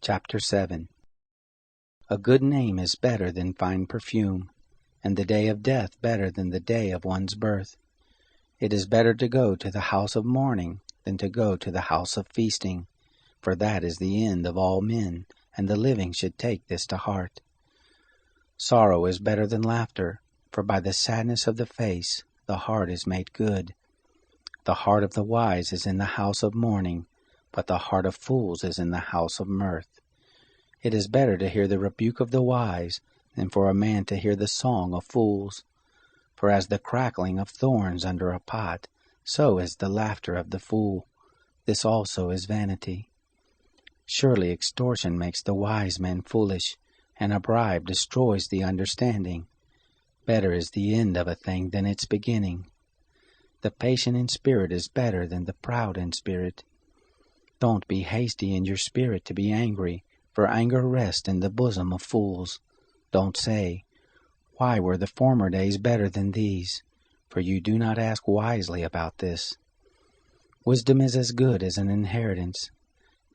Chapter 7. A good name is better than fine perfume, and the day of death better than the day of one's birth. It is better to go to the house of mourning than to go to the house of feasting, for that is the end of all men, and the living should take this to heart. Sorrow is better than laughter, for by the sadness of the face the heart is made good. The heart of the wise is in the house of mourning, but the heart of fools is in the house of mirth. It is better to hear the rebuke of the wise than for a man to hear the song of fools. For as the crackling of thorns under a pot, so is the laughter of the fool. This also is vanity. Surely extortion makes the wise man foolish, and a bribe destroys the understanding. Better is the end of a thing than its beginning. The patient in spirit is better than the proud in spirit. Don't be hasty in your spirit to be angry, for anger rests in the bosom of fools. Don't say, "Why were the former days better than these?" For you do not ask wisely about this. Wisdom is as good as an inheritance.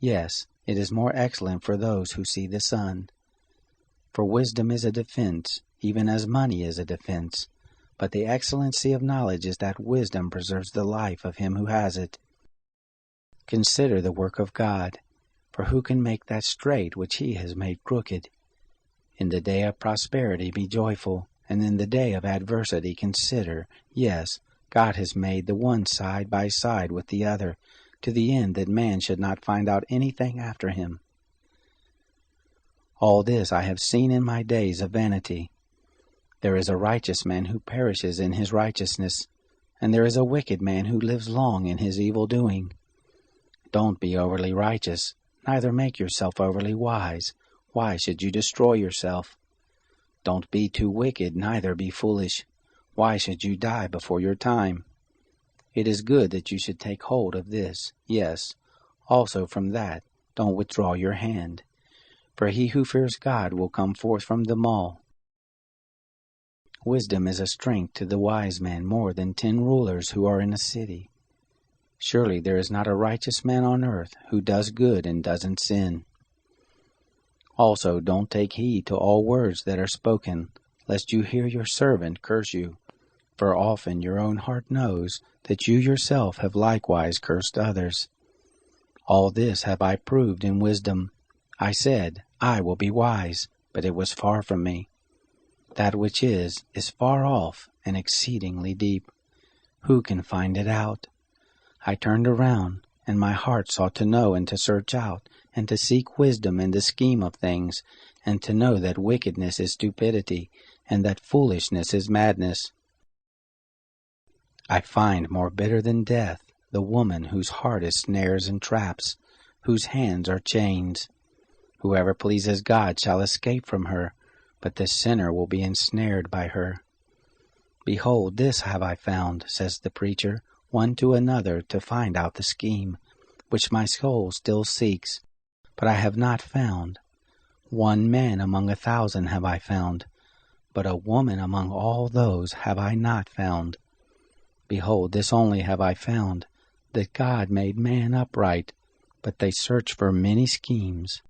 Yes, it is more excellent for those who see the sun. For wisdom is a defense, even as money is a defense. But the excellency of knowledge is that wisdom preserves the life of him who has it. Consider the work of God, for who can make that straight which he has made crooked? In the day of prosperity be joyful, and in the day of adversity consider, yes, God has made the one side by side with the other, to the end that man should not find out anything after him. All this I have seen in my days of vanity. There is a righteous man who perishes in his righteousness, and there is a wicked man who lives long in his evil doing. Don't be overly righteous, neither make yourself overly wise. Why should you destroy yourself? Don't be too wicked, neither be foolish. Why should you die before your time? It is good that you should take hold of this. Yes, also from that don't withdraw your hand. For he who fears God will come forth from them all. Wisdom is a strength to the wise man more than 10 rulers who are in a city. Surely there is not a righteous man on earth who does good and doesn't sin. Also don't take heed to all words that are spoken, lest you hear your servant curse you. For often your own heart knows that you yourself have likewise cursed others. All this have I proved in wisdom. I said, I will be wise, but it was far from me. That which is far off and exceedingly deep. Who can find it out? I turned around, and my heart sought to know and to search out, and to seek wisdom in the scheme of things, and to know that wickedness is stupidity, and that foolishness is madness. I find more bitter than death the woman whose heart is snares and traps, whose hands are chains. Whoever pleases God shall escape from her, but the sinner will be ensnared by her. Behold, this have I found, says the preacher, one to another to find out the scheme, which my soul still seeks, but I have not found. One man among 1,000 have I found, but a woman among all those have I not found. Behold, this only have I found, that God made man upright, but they search for many schemes.